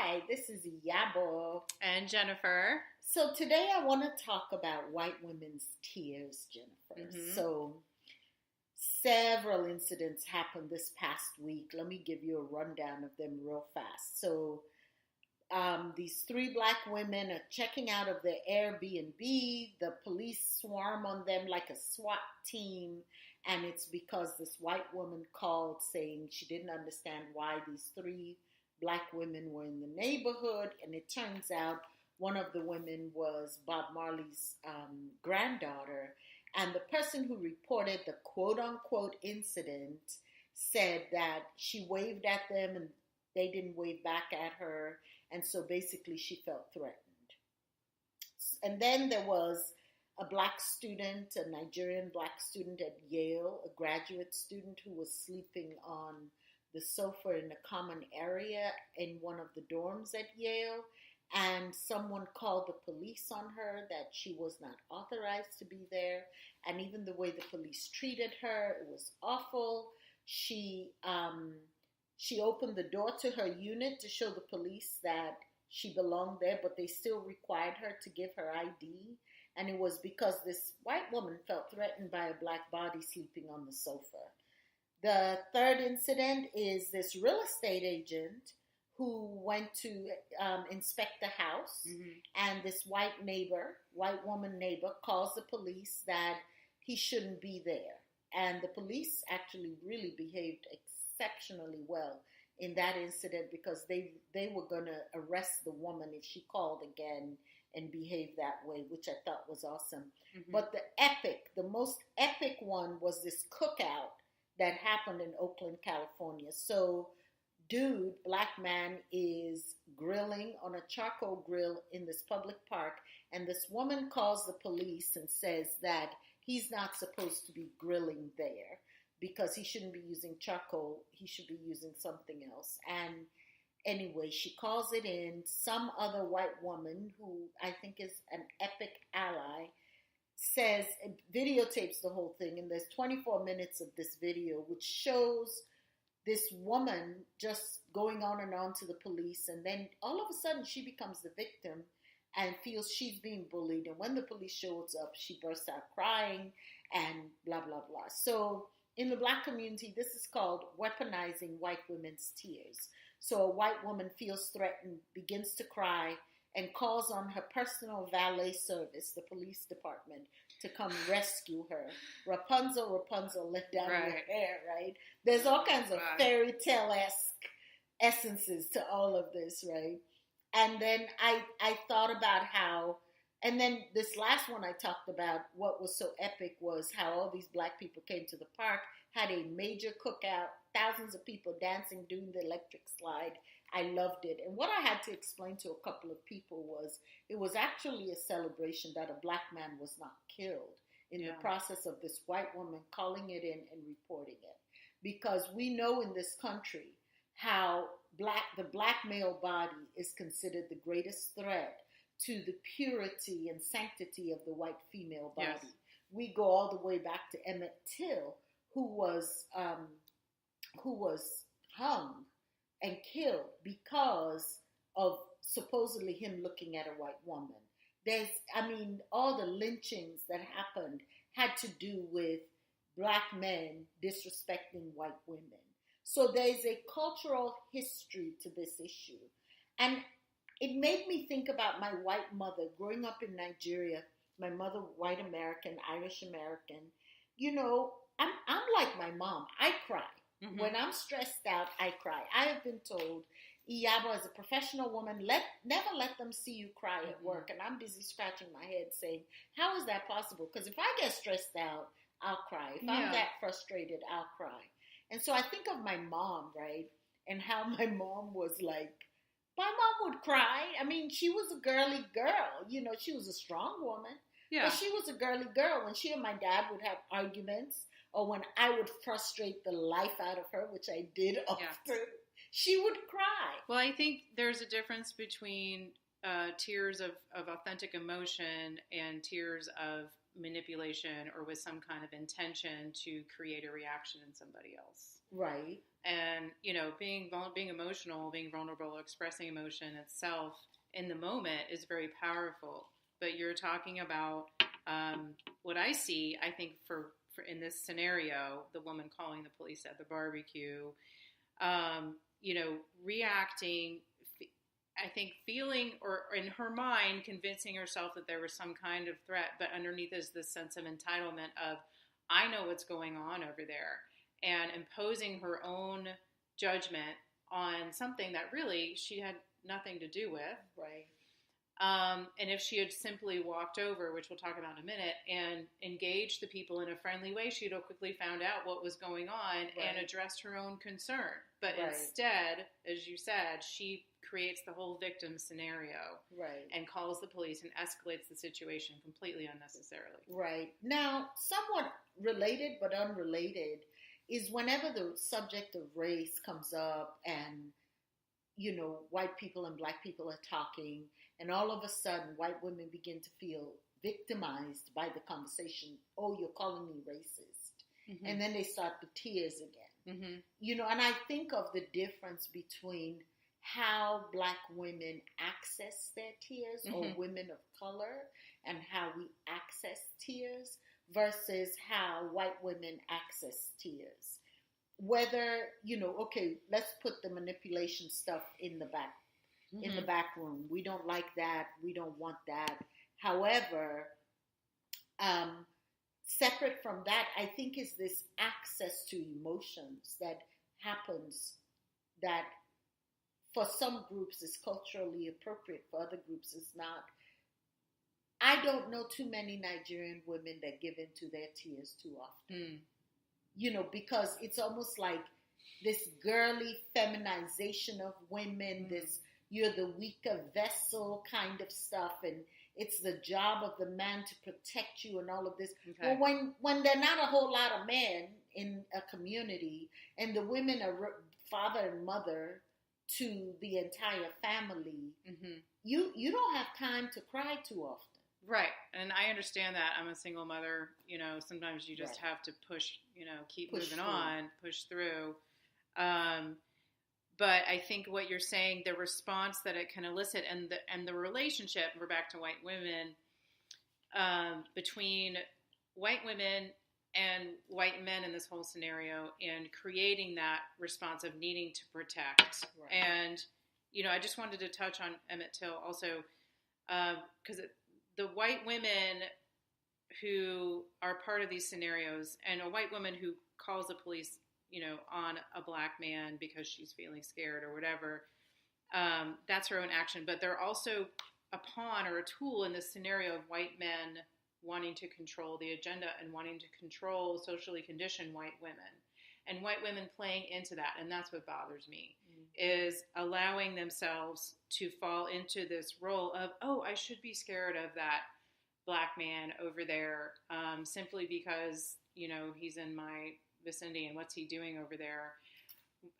Hi, this is Yabo. And Jennifer. So today I want to talk about white women's tears, Jennifer. So several incidents happened this past week. Let me give you a rundown of them real fast. So these three black women are checking out of their Airbnb. The police swarm on them like a SWAT team. And it's because this white woman called saying she didn't understand why these three black women were in the neighborhood. And it turns out one of the women was Bob Marley's granddaughter. And the person who reported the quote-unquote incident said that she waved at them and they didn't wave back at her. And so basically she felt threatened. And then there was a black student, a Nigerian black student at Yale, a graduate student who was sleeping on the sofa in a common area in one of the dorms at Yale. And someone called the police on her that she was not authorized to be there. And even the way the police treated her, it was awful. She opened the door to her unit to show the police that she belonged there, but they still required her to give her ID. And it was because this white woman felt threatened by a black body sleeping on the sofa. The third incident is this real estate agent who went to inspect the house, and this white woman neighbor, calls the police that he shouldn't be there. And the police actually really behaved exceptionally well in that incident because they were going to arrest the woman if she called again and behaved that way, which I thought was awesome. But the most epic one was this cookout that happened in Oakland, California. So black man is grilling on a charcoal grill in this public park, and this woman calls the police and says that he's not supposed to be grilling there because he shouldn't be using charcoal, he should be using something else. And anyway, she calls it in. Some other white woman, who I think is an epic ally, says, videotapes the whole thing, and there's 24 minutes of this video which shows this woman just going on and on to the police, and then all of a sudden she becomes the victim and feels she's being bullied, and when the police shows up, she bursts out crying and blah, blah, blah. So in the black community, this is called weaponizing white women's tears. So a white woman feels threatened, begins to cry, and calls on her personal valet service, the police department, to come rescue her. Rapunzel, Rapunzel, let down your hair, right? There's all kinds of fairy tale-esque essences to all of this, right? And then I thought about how, and then this last one I talked about, what was so epic was how all these black people came to the park, had a major cookout, thousands of people dancing, doing the electric slide. I loved it. And what I had to explain to a couple of people was it was actually a celebration that a black man was not killed in the process of this white woman calling it in and reporting it. Because we know in this country how the black male body is considered the greatest threat to the purity and sanctity of the white female body. Yes. We go all the way back to Emmett Till, who was hung and killed because of supposedly him looking at a white woman. All the lynchings that happened had to do with black men disrespecting white women. So there's a cultural history to this issue. And it made me think about my white mother growing up in Nigeria. My mother, white American, Irish American. You know, I'm like my mom. I cry. When I'm stressed out, I cry. I have been told, Iyabo, as a professional woman, never let them see you cry at work. And I'm busy scratching my head saying, how is that possible? Because if I get stressed out, I'll cry. If I'm that frustrated, I'll cry. And so I think of my mom, right? And how my mom was like, my mom would cry. I mean, she was a girly girl. You know, she was a strong woman. Yeah. But she was a girly girl. When she and my dad would have arguments, or when I would frustrate the life out of her, which I did often, she would cry. Well, I think there's a difference between tears of authentic emotion and tears of manipulation or with some kind of intention to create a reaction in somebody else. Right. And, being emotional, being vulnerable, expressing emotion itself in the moment is very powerful. But you're talking about what I see, I think, for in this scenario, the woman calling the police at the barbecue, reacting, I think feeling, or in her mind, convincing herself that there was some kind of threat, but underneath is this sense of entitlement of, I know what's going on over there, and imposing her own judgment on something that really she had nothing to do with. Right. And if she had simply walked over, which we'll talk about in a minute, and engaged the people in a friendly way, she'd have quickly found out what was going on and addressed her own concern. But instead, as you said, she creates the whole victim scenario and calls the police and escalates the situation completely unnecessarily. Right. Now, somewhat related but unrelated is whenever the subject of race comes up and, white people and black people are talking, and all of a sudden, white women begin to feel victimized by the conversation. Oh, you're calling me racist. Mm-hmm. And then they start the tears again. Mm-hmm. And I think of the difference between how black women access their tears, or women of color, and how we access tears versus how white women access tears. Whether, okay, let's put the manipulation stuff in the back. In the back room. We don't like that. We don't want that. However, separate from that, I think is this access to emotions that happens that for some groups is culturally appropriate, for other groups is not. I don't know too many Nigerian women that give into their tears too often. Because it's almost like this girly feminization of women, this you're the weaker vessel kind of stuff, and it's the job of the man to protect you and all of this. Okay. Well, when there are not a whole lot of men in a community, and the women are father and mother to the entire family, you don't have time to cry too often. Right, and I understand that. I'm a single mother. Sometimes you just have to push, keep moving on, push through. But I think what you're saying, the response that it can elicit, and the relationship, we're back to white women, between white women and white men in this whole scenario, and creating that response of needing to protect. Right. And, I just wanted to touch on Emmett Till also, because the white women who are part of these scenarios, and a white woman who calls the police on a black man because she's feeling scared or whatever, that's her own action. But they're also a pawn or a tool in this scenario of white men wanting to control the agenda and wanting to control socially conditioned white women. And white women playing into that, and that's what bothers me, is allowing themselves to fall into this role of, oh, I should be scared of that black man over there, simply because, he's in my vicinity, and what's he doing over there?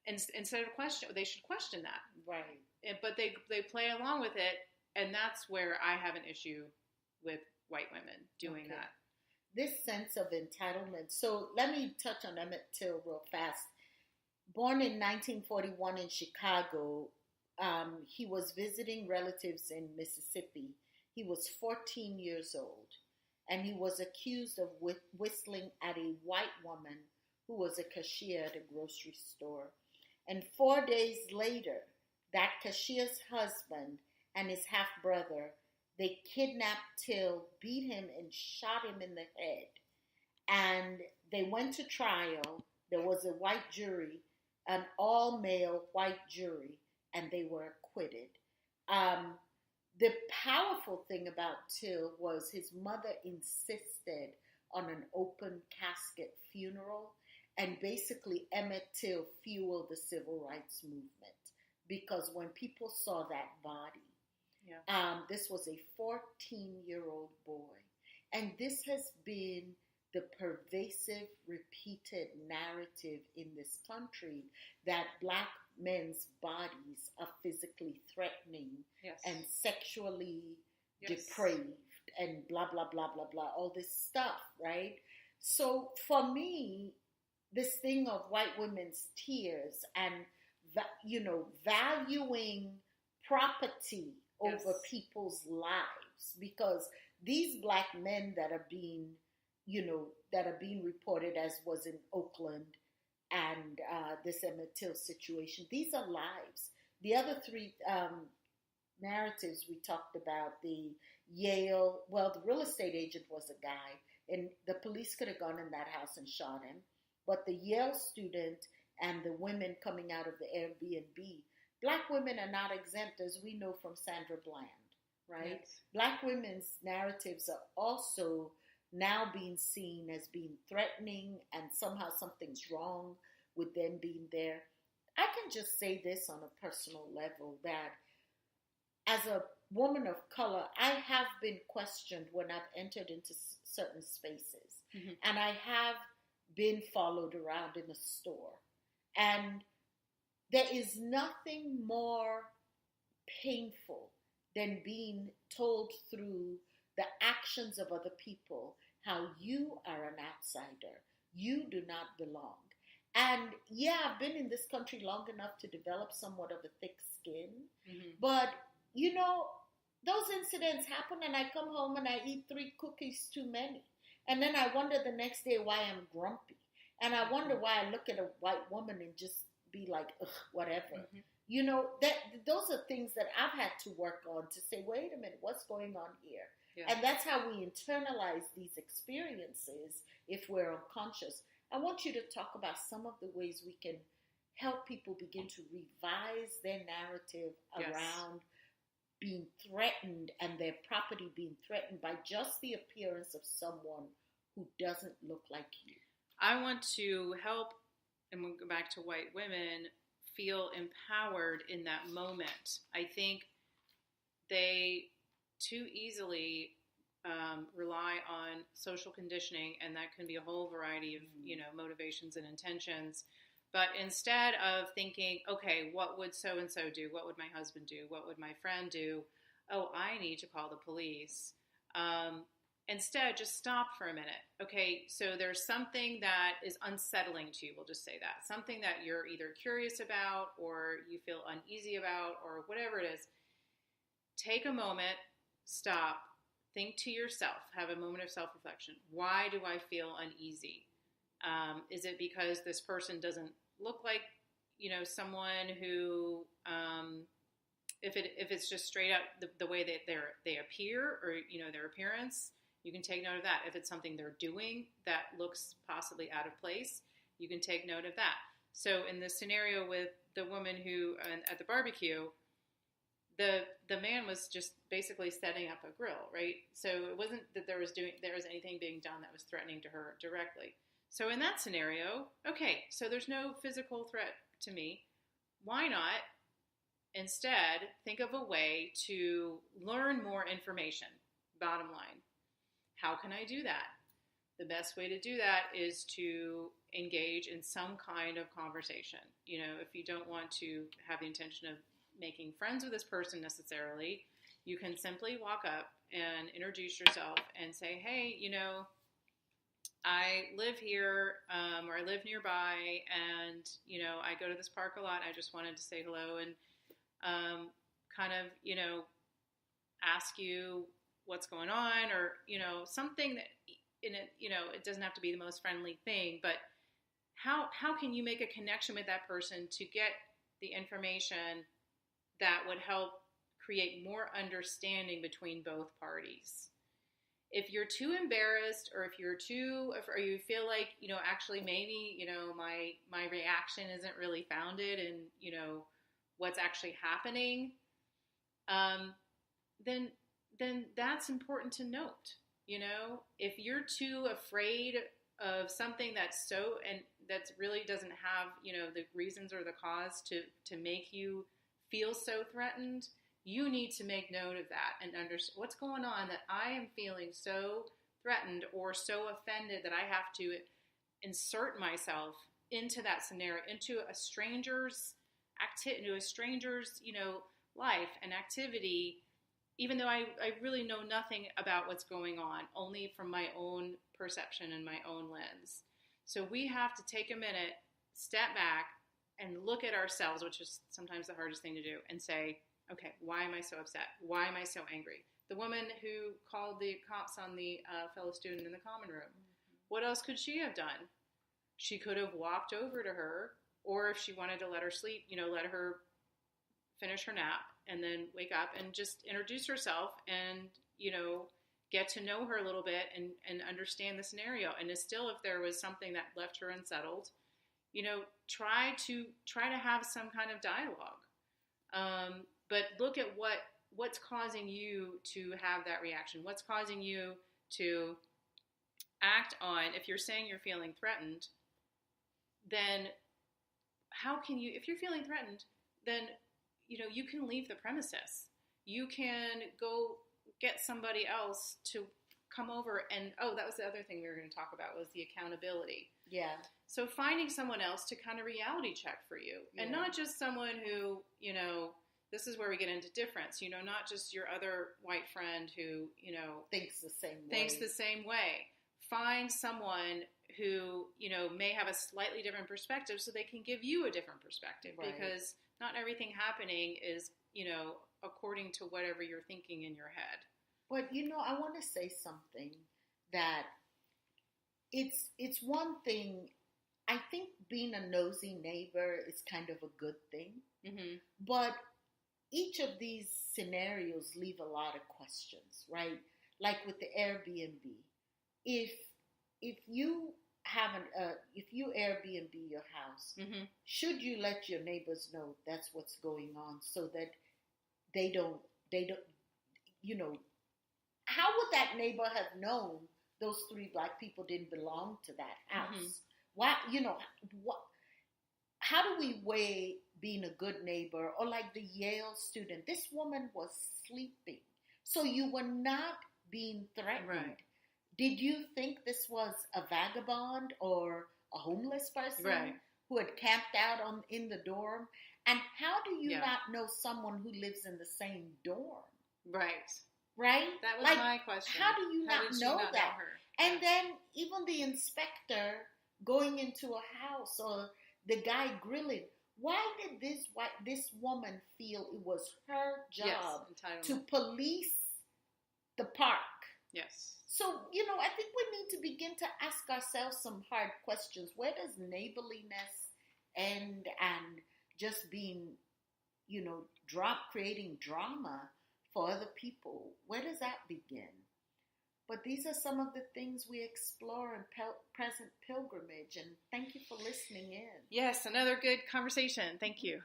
Instead of they should question that. Right. But they play along with it, and that's where I have an issue with white women doing that. This sense of entitlement. So let me touch on Emmett Till real fast. Born in 1941 in Chicago, he was visiting relatives in Mississippi. He was 14 years old, and he was accused of whistling at a white woman who was a cashier at a grocery store. And 4 days later, that cashier's husband and his half-brother, they kidnapped Till, beat him, and shot him in the head. And they went to trial. There was a white jury, an all-male white jury, and they were acquitted. The powerful thing about Till was his mother insisted on an open casket funeral, and basically Emmett Till fueled the civil rights movement, because when people saw that body, this was a 14-year-old boy, and this has been the pervasive, repeated narrative in this country that black men's bodies are physically threatening and sexually depraved. and blah, blah, blah, blah, blah, all this stuff, right? So for me, this thing of white women's tears and, valuing property over people's lives, because these black men that are being, reported, as was in Oakland and this Emmett Till situation, these are lives. The other three narratives we talked about, the Yale, the real estate agent was a guy, and the police could have gone in that house and shot him. But the Yale student and the women coming out of the Airbnb, black women are not exempt, as we know from Sandra Bland, right? Yes. Black women's narratives are also now being seen as being threatening, and somehow something's wrong with them being there. I can just say this on a personal level, that as a woman of color, I have been questioned when I've entered into certain spaces. Mm-hmm. And I have been followed around in a store. And there is nothing more painful than being told through the actions of other people how you are an outsider. You do not belong. And yeah, I've been in this country long enough to develop somewhat of a thick skin. Mm-hmm. But, those incidents happen, and I come home and I eat 3 cookies too many. And then I wonder the next day why I'm grumpy. And I wonder why I look at a white woman and just be like, ugh, whatever. Mm-hmm. Those are things that I've had to work on to say, wait a minute, what's going on here? Yeah. And that's how we internalize these experiences if we're unconscious. I want you to talk about some of the ways we can help people begin to revise their narrative around being threatened and their property being threatened by just the appearance of someone who doesn't look like you. I want to help, and we'll go back to white women, feel empowered in that moment. I think they too easily rely on social conditioning, and that can be a whole variety of, motivations and intentions. But instead of thinking, okay, what would so-and-so do? What would my husband do? What would my friend do? Oh, I need to call the police. Instead, just stop for a minute. Okay, so there's something that is unsettling to you. We'll just say that. Something that you're either curious about or you feel uneasy about or whatever it is. Take a moment, stop, think to yourself, have a moment of self-reflection. Why do I feel uneasy? Is it because this person doesn't look like, someone who, if it's just straight up the way that they appear or, their appearance, you can take note of that. If it's something they're doing that looks possibly out of place, you can take note of that. So in this scenario with the woman who, at the barbecue, the man was just basically setting up a grill, right? So it wasn't that there was anything being done that was threatening to her directly. So in that scenario, okay, so there's no physical threat to me. Why not instead think of a way to learn more information? Bottom line, how can I do that? The best way to do that is to engage in some kind of conversation. If you don't want to have the intention of making friends with this person necessarily, you can simply walk up and introduce yourself and say, hey, I live here, or I live nearby, and, I go to this park a lot. I just wanted to say hello and kind of, ask you what's going on, or, something that in it, it doesn't have to be the most friendly thing, but how can you make a connection with that person to get the information that would help create more understanding between both parties? If you're too embarrassed, or if you're or you feel like, actually maybe, my reaction isn't really founded in, what's actually happening, then that's important to note. If you're too afraid of something that really doesn't have, the reasons or the cause to make you feel so threatened, you need to make note of that and understand what's going on, that I am feeling so threatened or so offended that I have to insert myself into that scenario, into a stranger's life and activity, even though I really know nothing about what's going on, only from my own perception and my own lens. So we have to take a minute, step back, and look at ourselves, which is sometimes the hardest thing to do, and say, okay, why am I so upset? Why am I so angry? The woman who called the cops on the fellow student in the common room, what else could she have done? She could have walked over to her, or if she wanted to let her sleep, let her finish her nap and then wake up and just introduce herself and, get to know her a little bit and understand the scenario. And still, if there was something that left her unsettled, try to have some kind of dialogue. But look at what's causing you to have that reaction. What's causing you to act on, if you're saying you're feeling threatened, then how can you, if you're feeling threatened, then, you can leave the premises. You can go get somebody else to come over and, that was the other thing we were going to talk about, was the accountability. Yeah. So finding someone else to kind of reality check for you, and not just someone who, this is where we get into difference, not just your other white friend who, thinks the same way. Find someone who, may have a slightly different perspective so they can give you a different perspective, right. Because not everything happening is, according to whatever you're thinking in your head. But, I want to say something that it's one thing. I think being a nosy neighbor is kind of a good thing, but each of these scenarios leave a lot of questions, right? Like with the Airbnb, if you if you Airbnb your house, should you let your neighbors know that's what's going on so that they don't, how would that neighbor have known those 3 Black people didn't belong to that house? Why, how do we weigh being a good neighbor? Or like the Yale student, this woman was sleeping, so you were not being threatened. Right. Did you think this was a vagabond or a homeless person who had camped out in the dorm? And how do you not know someone who lives in the same dorm? Right. Right? That was my question. How do you not know that? Know her? And then even the inspector going into a house, or the guy grilling, why did this woman feel it was her job to police the park? Yes. So, I think we need to begin to ask ourselves some hard questions. Where does neighborliness end, and just being, creating drama for other people? Where does that begin? But these are some of the things we explore in Present Pilgrimage, and thank you for listening in. Yes, another good conversation. Thank you.